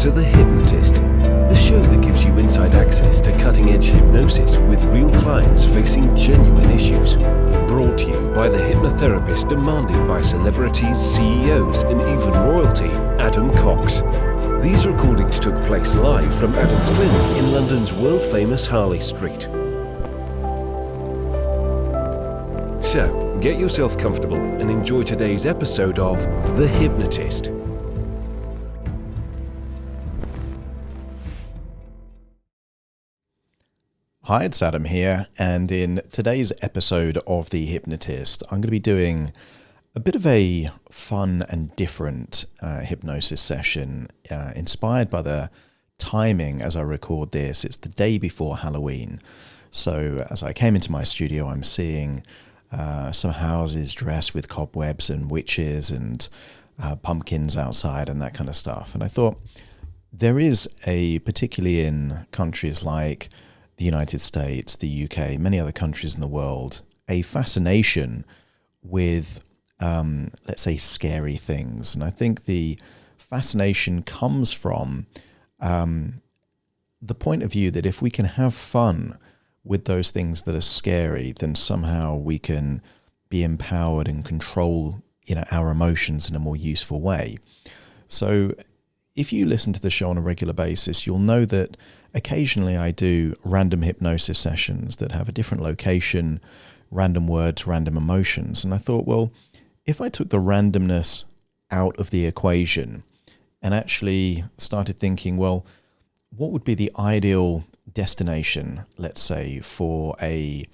to The Hypnotist, the show that gives you inside access to cutting-edge hypnosis with real clients facing genuine issues. Brought to you by the hypnotherapist demanded by celebrities, CEOs, and even royalty, Adam Cox. These recordings took place live from Adam's clinic in London's world-famous Harley Street. So, get yourself comfortable and enjoy today's episode of The Hypnotist. Hi, it's Adam here, and in today's episode of The Hypnotist, I'm going to be doing a bit of a fun and different hypnosis session inspired by the timing as I record this. It's the day before Halloween. So as I came into my studio, I'm seeing some houses dressed with cobwebs and witches and pumpkins outside and that kind of stuff. And I thought there is particularly in countries like the United States, the UK, many other countries in the world, a fascination with, let's say, scary things. And I think the fascination comes from the point of view that if we can have fun with those things that are scary, then somehow we can be empowered and control, our emotions in a more useful way. So if you listen to the show on a regular basis, you'll know that occasionally I do random hypnosis sessions that have a different location, random words, random emotions. And I thought, well, if I took the randomness out of the equation and actually started thinking, well, what would be the ideal destination, let's say, for a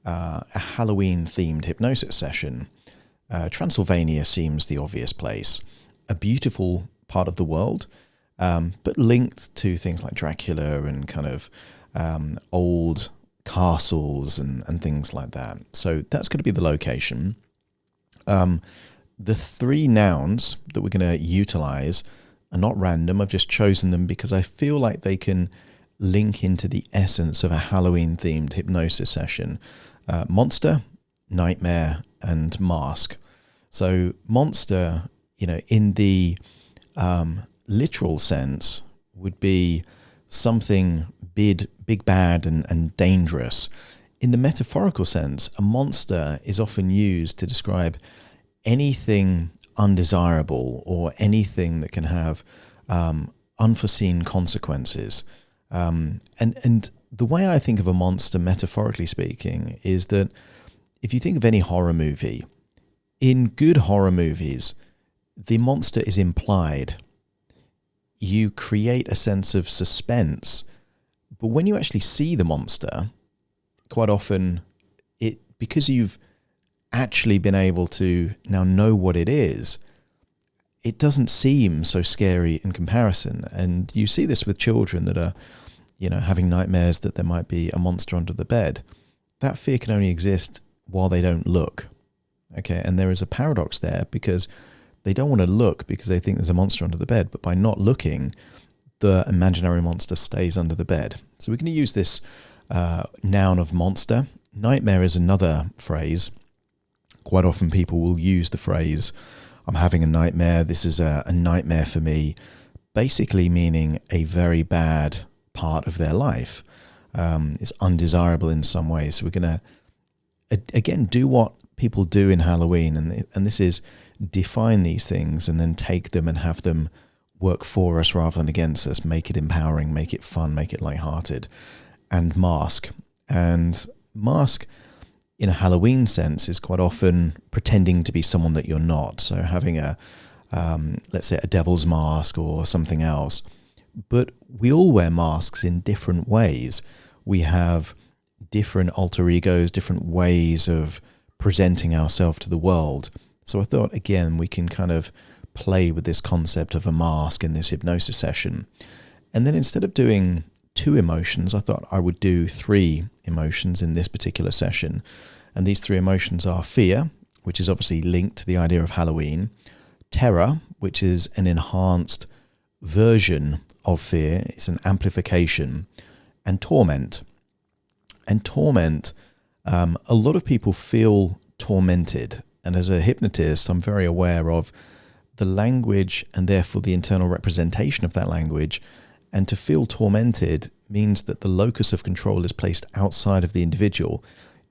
Halloween-themed hypnosis session? Transylvania seems the obvious place. A beautiful part of the world, but linked to things like Dracula and kind of old castles and things like that. So that's going to be the location. The three nouns that we're going to utilize are not random. I've just chosen them because I feel like they can link into the essence of a Halloween-themed hypnosis session. Monster, nightmare, and mask. So monster, in the literal sense would be something big, bad and dangerous. In the metaphorical sense, a monster is often used to describe anything undesirable or anything that can have unforeseen consequences. And the way I think of a monster, metaphorically speaking, is that if you think of any horror movie, in good horror movies, the monster is implied. You create a sense of suspense, but when you actually see the monster, quite often, because you've actually been able to now know what it is, it doesn't seem so scary in comparison. And you see this with children that are, having nightmares that there might be a monster under the bed. That fear can only exist while they don't look. Okay, and there is a paradox there because they don't want to look because they think there's a monster under the bed, but by not looking, the imaginary monster stays under the bed. So we're going to use this noun of monster. Nightmare is another phrase. Quite often people will use the phrase, I'm having a nightmare, this is a nightmare for me, basically meaning a very bad part of their life. It's undesirable in some ways. So we're going to, again, do what people do in Halloween, and this is define these things and then take them and have them work for us rather than against us, make it empowering, make it fun, make it lighthearted. And mask. And mask, in a Halloween sense, is quite often pretending to be someone that you're not. So having let's say a devil's mask or something else. But we all wear masks in different ways. We have different alter egos, different ways of presenting ourselves to the world. So I thought, again, we can kind of play with this concept of a mask in this hypnosis session. And then instead of doing 2 emotions, I thought I would do 3 emotions in this particular session. And these 3 emotions are fear, which is obviously linked to the idea of Halloween, terror, which is an enhanced version of fear, it's an amplification, and torment. And torment, a lot of people feel tormented. And as a hypnotist, I'm very aware of the language and therefore the internal representation of that language. And to feel tormented means that the locus of control is placed outside of the individual.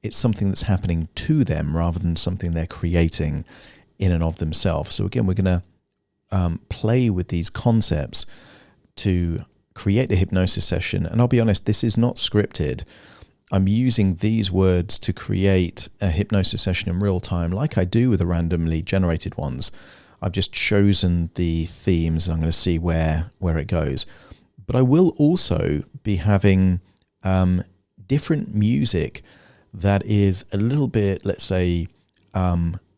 It's something that's happening to them rather than something they're creating in and of themselves. So again, we're going to play with these concepts to create a hypnosis session. And I'll be honest, this is not scripted. I'm using these words to create a hypnosis session in real time, like I do with the randomly generated ones. I've just chosen the themes and I'm going to see where it goes. But I will also be having different music that is a little bit, let's say,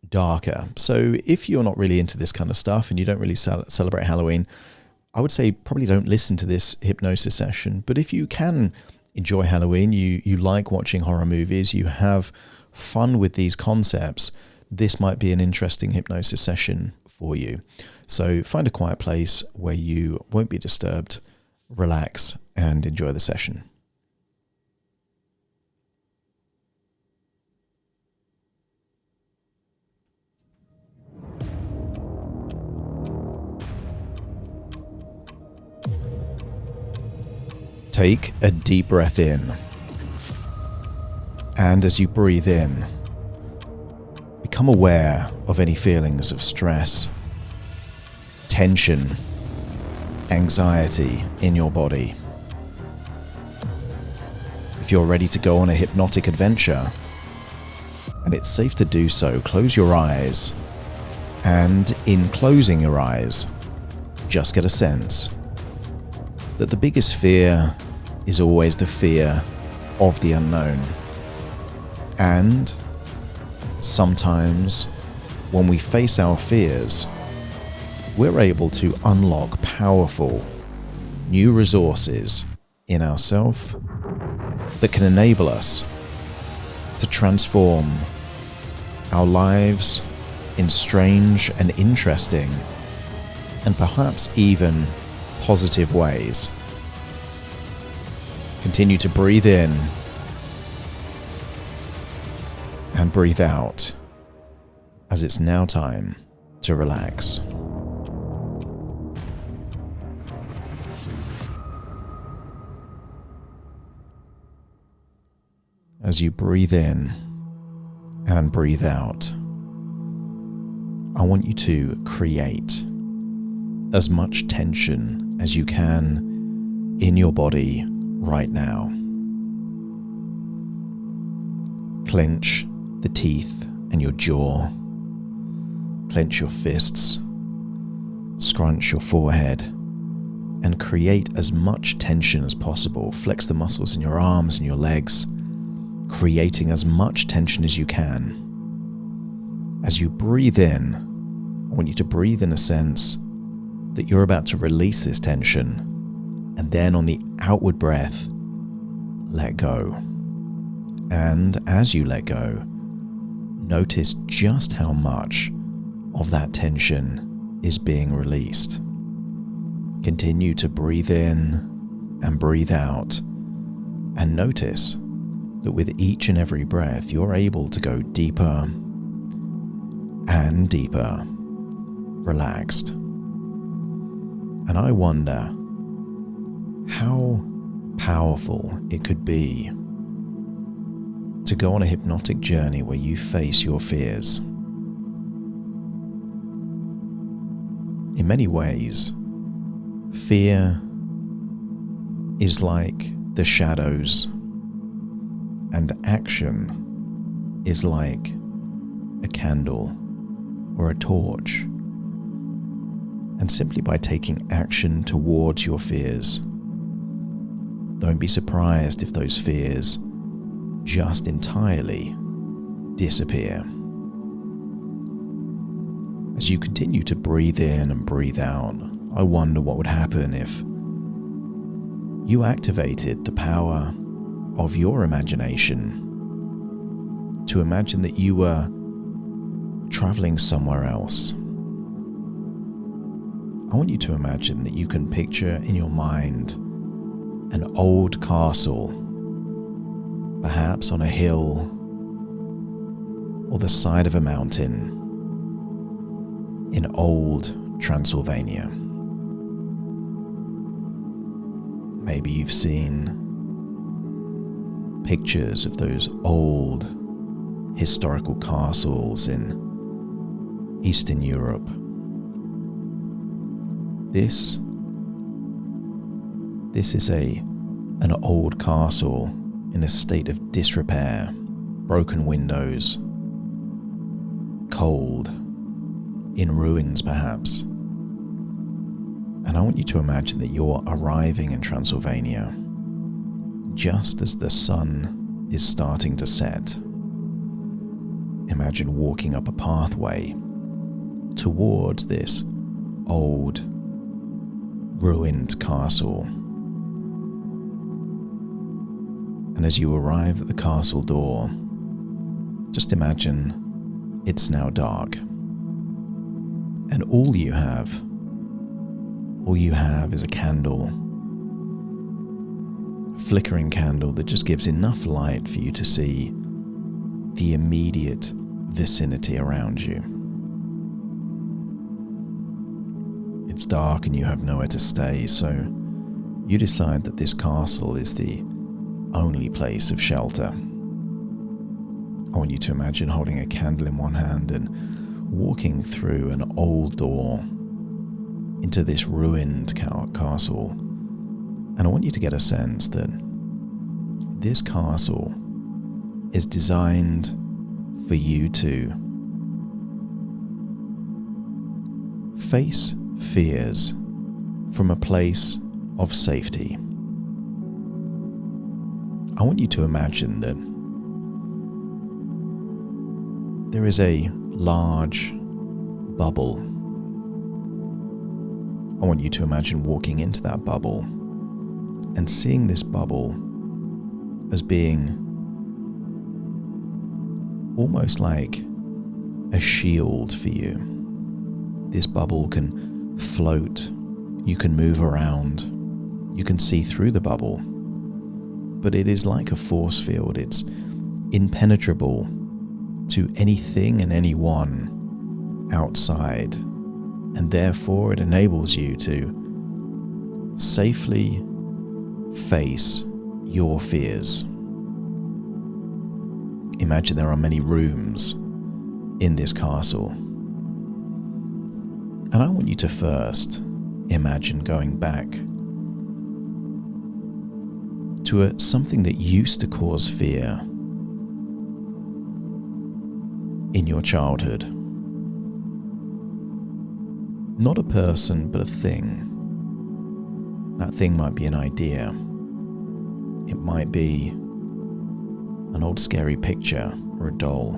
darker. So if you're not really into this kind of stuff and you don't really celebrate Halloween, I would say probably don't listen to this hypnosis session. But if you can enjoy Halloween, you like watching horror movies, you have fun with these concepts, this might be an interesting hypnosis session for you. So find a quiet place where you won't be disturbed, relax, and enjoy the session. Take a deep breath in. And as you breathe in, become aware of any feelings of stress, tension, anxiety in your body. If you're ready to go on a hypnotic adventure, and it's safe to do so, close your eyes. And in closing your eyes, just get a sense that the biggest fear is always the fear of the unknown. And sometimes when we face our fears, we're able to unlock powerful new resources in ourselves that can enable us to transform our lives in strange and interesting and perhaps even positive ways. Continue to breathe in and breathe out, as it's now time to relax. As you breathe in and breathe out, I want you to create as much tension as you can in your body right now. Clench the teeth and your jaw. Clench your fists. Scrunch your forehead. And create as much tension as possible. Flex the muscles in your arms and your legs, creating as much tension as you can. As you breathe in, I want you to breathe in a sense that you're about to release this tension. And then on the outward breath, let go. And as you let go, notice just how much of that tension is being released. Continue to breathe in and breathe out. And notice that with each and every breath, you're able to go deeper and deeper, relaxed. And I wonder how powerful it could be to go on a hypnotic journey where you face your fears. In many ways, fear is like the shadows, and action is like a candle or a torch. And simply by taking action towards your fears, don't be surprised if those fears just entirely disappear. As you continue to breathe in and breathe out, I wonder what would happen if you activated the power of your imagination to imagine that you were traveling somewhere else. I want you to imagine that you can picture in your mind an old castle, perhaps on a hill or the side of a mountain, in old Transylvania. Maybe you've seen pictures of those old historical castles in Eastern Europe. This is an old castle in a state of disrepair, broken windows, cold, in ruins perhaps. And I want you to imagine that you're arriving in Transylvania just as the sun is starting to set. Imagine walking up a pathway towards this old, ruined castle. And as you arrive at the castle door, just imagine it's now dark. And all you have is a candle, a flickering candle that just gives enough light for you to see the immediate vicinity around you. It's dark and you have nowhere to stay, so you decide that this castle is the only place of shelter. I want you to imagine holding a candle in one hand and walking through an old door into this ruined castle. And I want you to get a sense that this castle is designed for you to face fears from a place of safety. I want you to imagine that there is a large bubble. I want you to imagine walking into that bubble and seeing this bubble as being almost like a shield for you. This bubble can float, you can move around, you can see through the bubble, but it is like a force field. It's impenetrable to anything and anyone outside, and therefore it enables you to safely face your fears. Imagine there are many rooms in this castle, and I want you to first imagine going back to something that used to cause fear in your childhood. Not a person, but a thing. That thing might be an idea. It might be an old scary picture or a doll.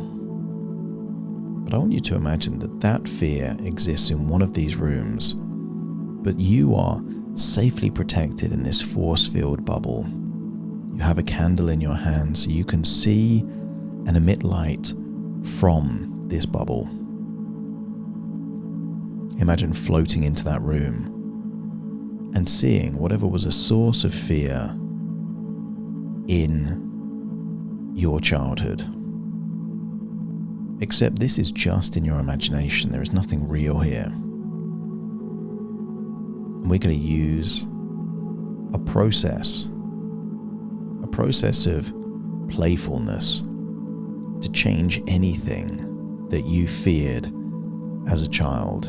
But I want you to imagine that that fear exists in one of these rooms, but you are safely protected in this force-filled bubble. You have a candle in your hand so you can see and emit light from this bubble. Imagine floating into that room and seeing whatever was a source of fear in your childhood. Except this is just in your imagination. There is nothing real here. And we're going to use a process of playfulness to change anything that you feared as a child.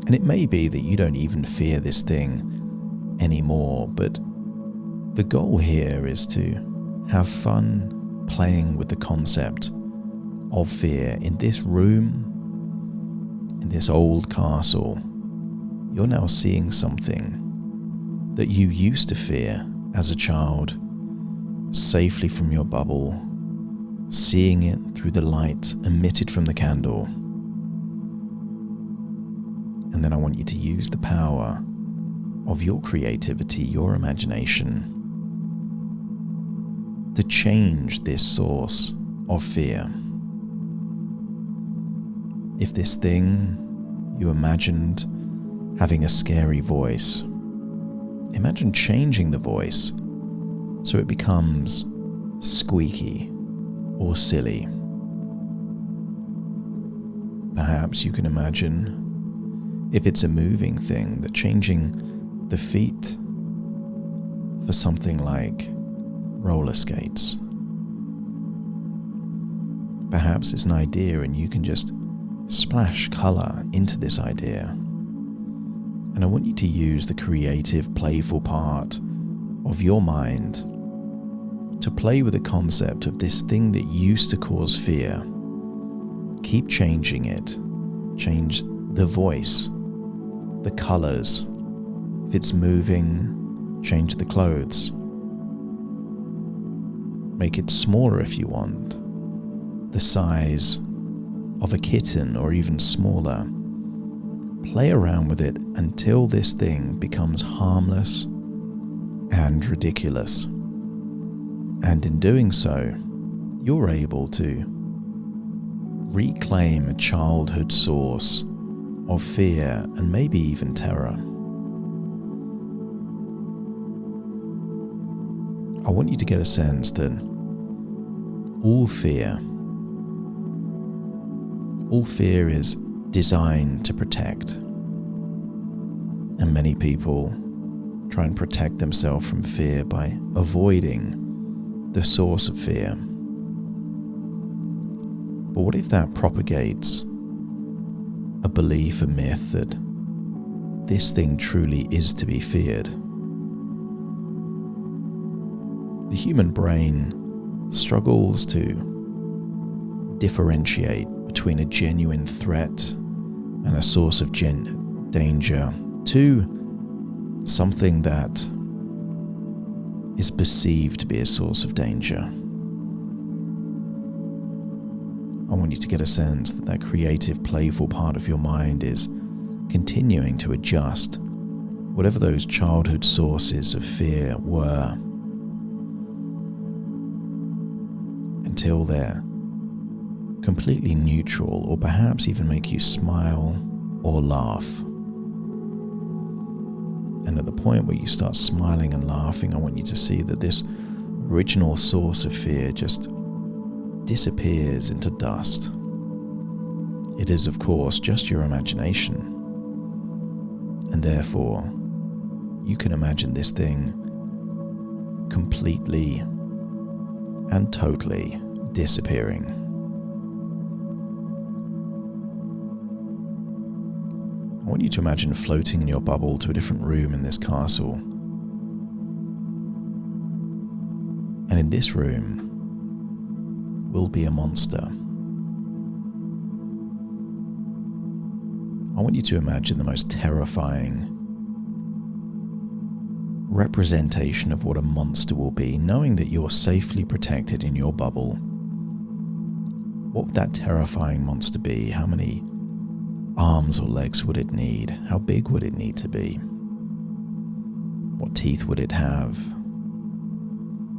And it may be that you don't even fear this thing anymore, but the goal here is to have fun playing with the concept of fear. In this room, in this old castle, you're now seeing something that you used to fear as a child, safely from your bubble, seeing it through the light emitted from the candle. And then I want you to use the power of your creativity, your imagination, to change this source of fear. If this thing you imagined having a scary voice, imagine changing the voice so it becomes squeaky or silly. Perhaps you can imagine If it's a moving thing, that changing the feet for something like roller skates. Perhaps it's an idea and you can just splash colour into this idea. And I want you to use the creative, playful part of your mind to play with the concept of this thing that used to cause fear. Keep changing it. Change the voice, the colours. If it's moving, change the clothes. Make it smaller if you want, the size of a kitten or even smaller. Play around with it until this thing becomes harmless and ridiculous. And in doing so, you're able to reclaim a childhood source of fear and maybe even terror. I want you to get a sense that all fear is designed to protect. And many people try and protect themselves from fear by avoiding the source of fear. But what if that propagates a belief, a myth that this thing truly is to be feared? The human brain struggles to differentiate between a genuine threat and a source of danger to something that is perceived to be a source of danger. I want you to get a sense that that creative, playful part of your mind is continuing to adjust whatever those childhood sources of fear were until they're completely neutral, or perhaps even make you smile or laugh. And at the point where you start smiling and laughing, I want you to see that this original source of fear just disappears into dust. It is, of course, just your imagination. And therefore, you can imagine this thing completely and totally disappearing. I want you to imagine floating in your bubble to a different room in this castle. And in this room will be a monster. I want you to imagine the most terrifying representation of what a monster will be, knowing that you're safely protected in your bubble. What would that terrifying monster be? How many arms or legs would it need? How big would it need to be? What teeth would it have?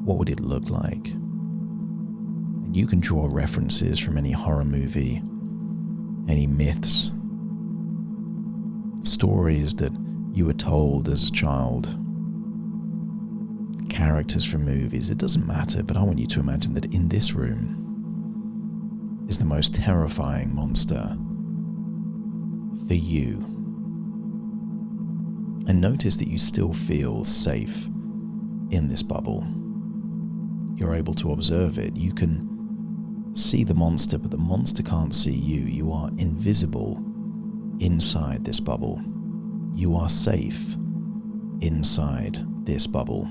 What would it look like? And you can draw references from any horror movie, any myths, stories that you were told as a child, characters from movies. It doesn't matter, but I want you to imagine that in this room is the most terrifying monster for you. And notice that you still feel safe in this bubble. You're able to observe it. You can see the monster, but the monster can't see you. You are invisible inside this bubble. You are safe inside this bubble.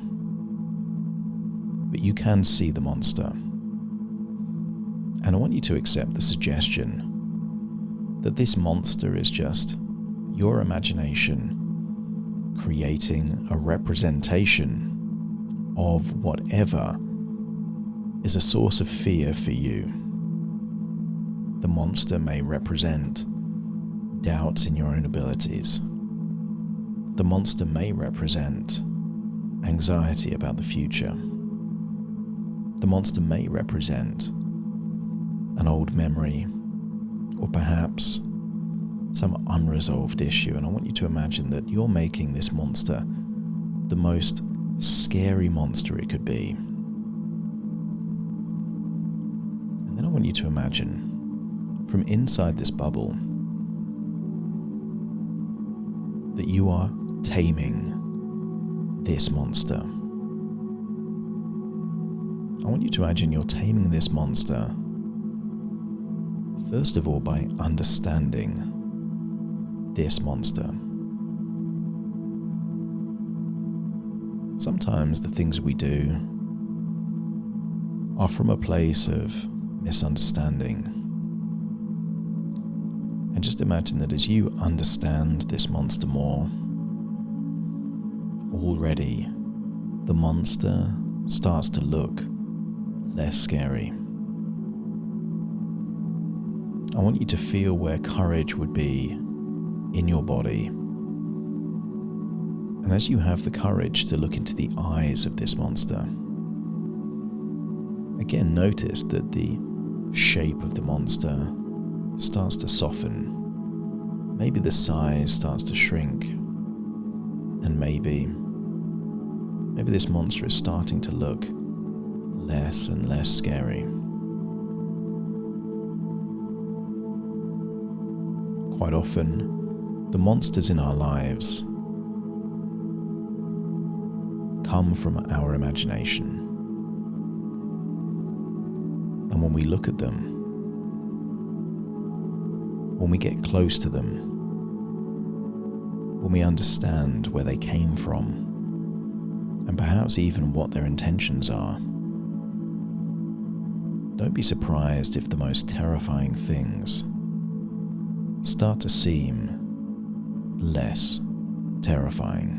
But you can see the monster. And I want you to accept the suggestion that this monster is just your imagination creating a representation of whatever is a source of fear for you. The monster may represent doubts in your own abilities. The monster may represent anxiety about the future. The monster may represent an old memory, or perhaps some unresolved issue. And I want you to imagine that you're making this monster the most scary monster it could be. And then I want you to imagine from inside this bubble that you are taming this monster. I want you to imagine you're taming this monster, first of all, by understanding this monster. Sometimes the things we do are from a place of misunderstanding. And just imagine that as you understand this monster more, already the monster starts to look less scary. I want you to feel where courage would be in your body. And as you have the courage to look into the eyes of this monster, again notice that the shape of the monster starts to soften. Maybe the size starts to shrink. And maybe this monster is starting to look less and less scary. Quite often, the monsters in our lives come from our imagination. And when we look at them, when we get close to them, when we understand where they came from, and perhaps even what their intentions are, don't be surprised if the most terrifying things start to seem less terrifying.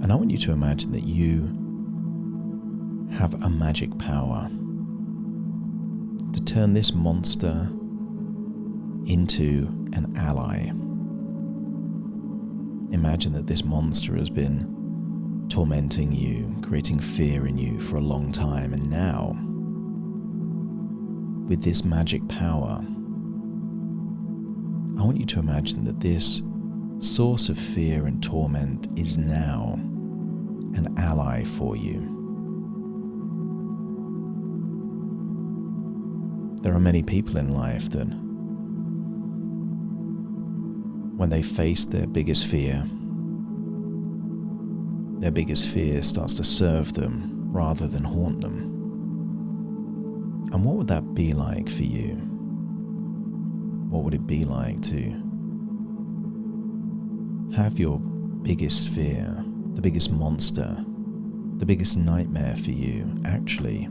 And I want you to imagine that you have a magic power to turn this monster into an ally. Imagine that this monster has been tormenting you, creating fear in you for a long time, and now, with this magic power, I want you to imagine that this source of fear and torment is now an ally for you. There are many people in life that, when they face their biggest fear starts to serve them rather than haunt them. And what would that be like for you? What would it be like to have your biggest fear, the biggest monster, the biggest nightmare for you actually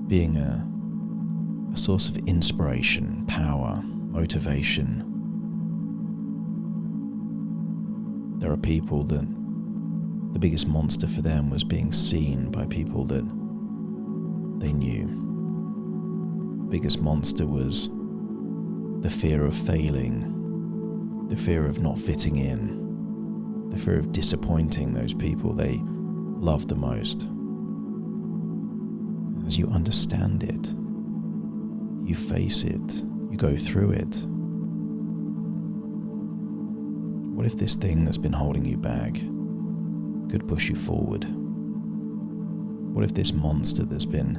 being a source of inspiration, power, motivation? There are people that the biggest monster for them was being seen by people that they knew. The biggest monster was the fear of failing, the fear of not fitting in, the fear of disappointing those people they love the most. As you understand it, you face it, you go through it. What if this thing that's been holding you back could push you forward? What if this monster that's been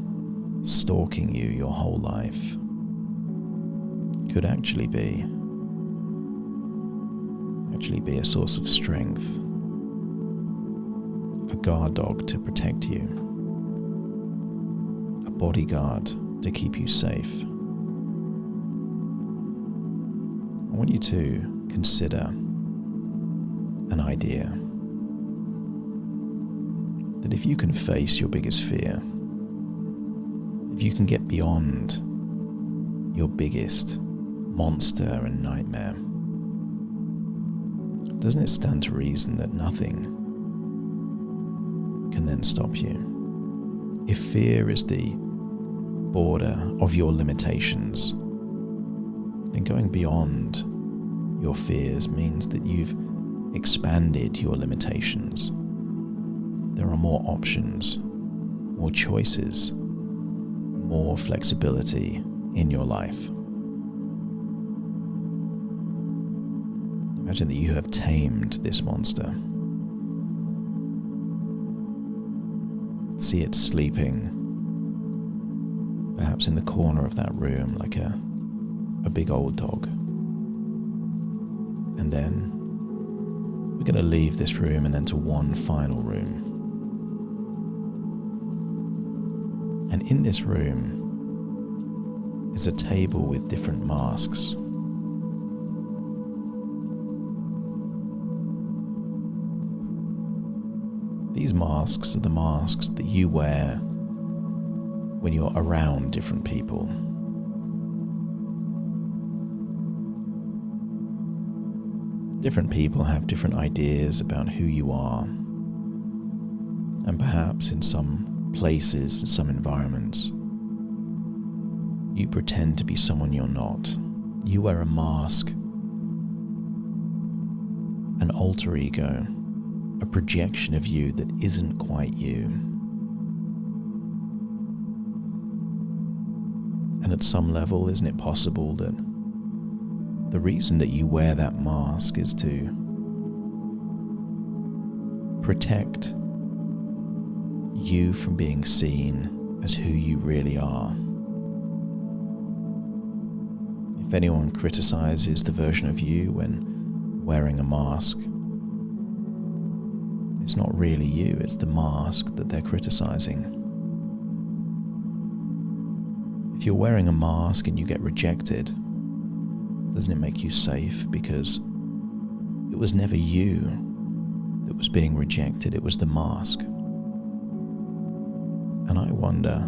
stalking you your whole life could actually be a source of strength, a guard dog to protect you, a bodyguard to keep you safe? I want you to consider an idea that if you can face your biggest fear, if you can get beyond your biggest monster and nightmare, doesn't it stand to reason that nothing can then stop you? If fear is the border of your limitations, then going beyond your fears means that you've expanded your limitations. There are more options, more choices, more flexibility in your life. Imagine that you have tamed this monster. See it sleeping, perhaps in the corner of that room, like a a big old dog. And then we're going to leave this room and enter one final room. And in this room is a table with different masks. These masks are the masks that you wear when you're around different people. Different people have different ideas about who you are, and perhaps in some places, in some environments, you pretend to be someone you're not. You wear a mask, an alter ego, a projection of you that isn't quite you. And at some level, isn't it possible that the reason that you wear that mask is to protect you from being seen as who you really are? If anyone criticizes the version of you when wearing a mask, it's not really you, it's the mask that they're criticizing. If you're wearing a mask and you get rejected, doesn't it make you safe? Because it was never you that was being rejected, it was the mask. And I wonder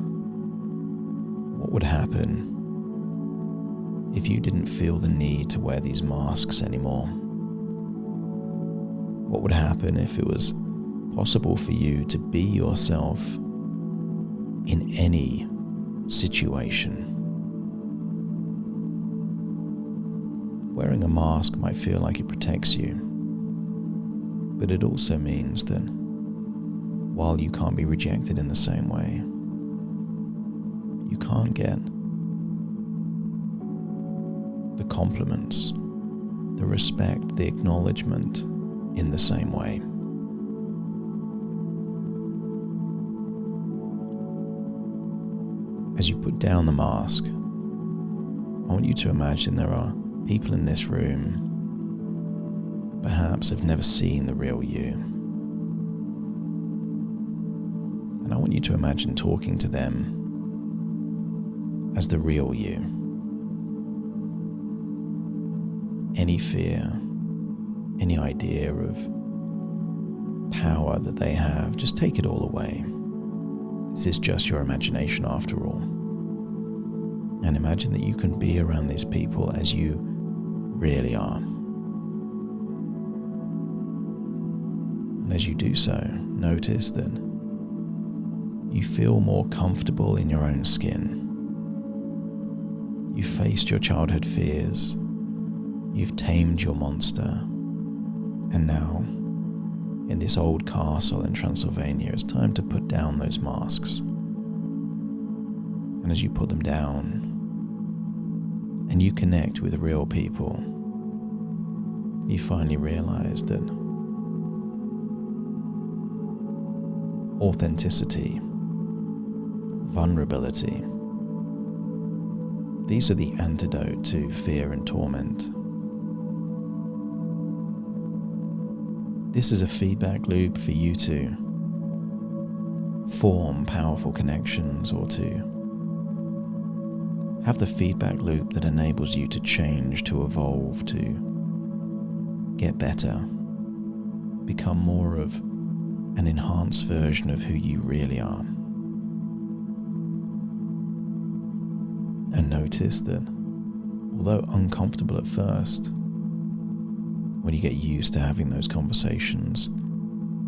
what would happen if you didn't feel the need to wear these masks anymore. What would happen if it was possible for you to be yourself in any situation? Wearing a mask might feel like it protects you, but it also means that while you can't be rejected in the same way, you can't get the compliments, the respect, the acknowledgement in the same way. As you put down the mask, I want you to imagine there are people in this room that perhaps have never seen the real you. And I want you to imagine talking to them as the real you. Any fear, any idea of power that they have, just take it all away. This is just your imagination after all. And imagine that you can be around these people as you really are. And as you do so, notice that you feel more comfortable in your own skin. You've faced your childhood fears. You've tamed your monster. And now, in this old castle in Transylvania, it's time to put down those masks. And as you put them down, and you connect with real people, you finally realize that authenticity, vulnerability, these are the antidote to fear and torment. This is a feedback loop for you to form powerful connections, or to have the feedback loop that enables you to change, to evolve, to get better, become more of an enhanced version of who you really are. And notice that although uncomfortable at first, when you get used to having those conversations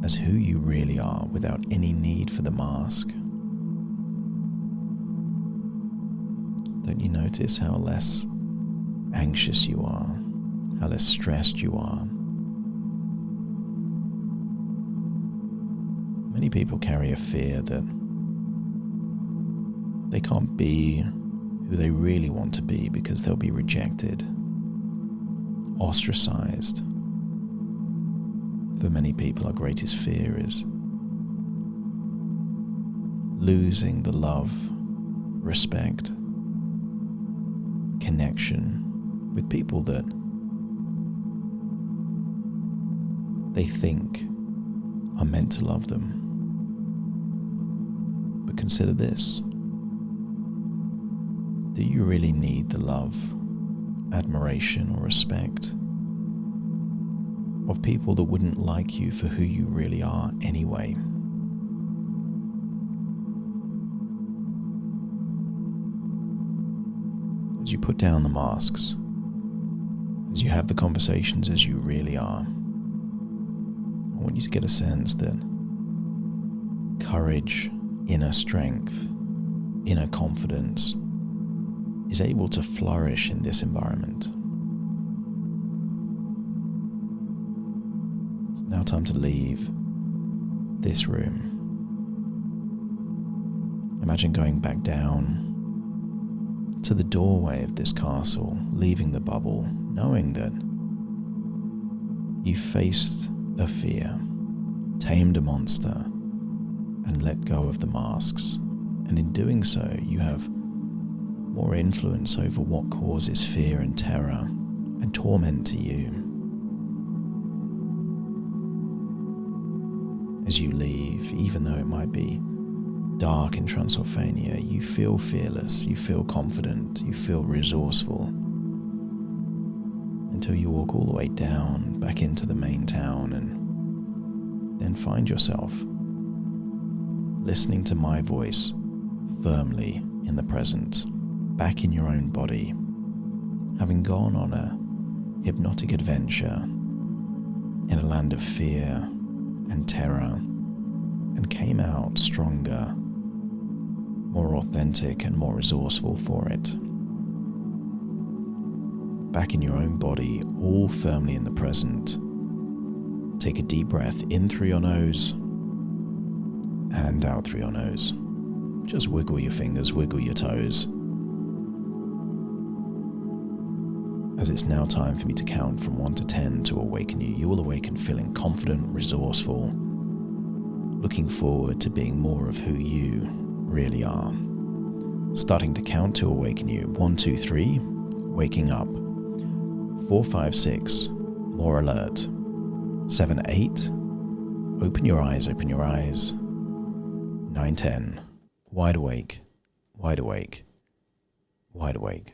as who you really are without any need for the mask, don't you notice how less anxious you are, how less stressed you are? Many people carry a fear that they can't be who they really want to be because they'll be rejected, ostracized. For many people, our greatest fear is losing the love, respect, connection, with people that they think are meant to love them. But consider this. Do you really need the love, admiration, or respect of people that wouldn't like you for who you really are anyway? As you put down the masks, as you have the conversations as you really are, I want you to get a sense that courage, inner strength, inner confidence is able to flourish in this environment. It's now time to leave this room. Imagine going back down to the doorway of this castle, leaving the bubble, knowing that you faced a fear, tamed a monster, and let go of the masks. And in doing so, you have more influence over what causes fear and terror and torment to you. As you leave, even though it might be dark in Transylvania, you feel fearless, you feel confident, you feel resourceful, until you walk all the way down back into the main town and then find yourself listening to my voice firmly in the present, back in your own body, having gone on a hypnotic adventure in a land of fear and terror, and came out stronger, more authentic and more resourceful for it. Back in your own body, all firmly in the present. Take a deep breath in through your nose and out through your nose. Just wiggle your fingers, wiggle your toes. As it's now time for me to count from 1 to 10 to awaken you, you will awaken feeling confident, resourceful, looking forward to being more of who you really are. Starting to count to awaken you. 1, 2, 3, waking up. 4, 5, 6, more alert. 7, 8, open your eyes, open your eyes. 9, 10, wide awake, wide awake, wide awake.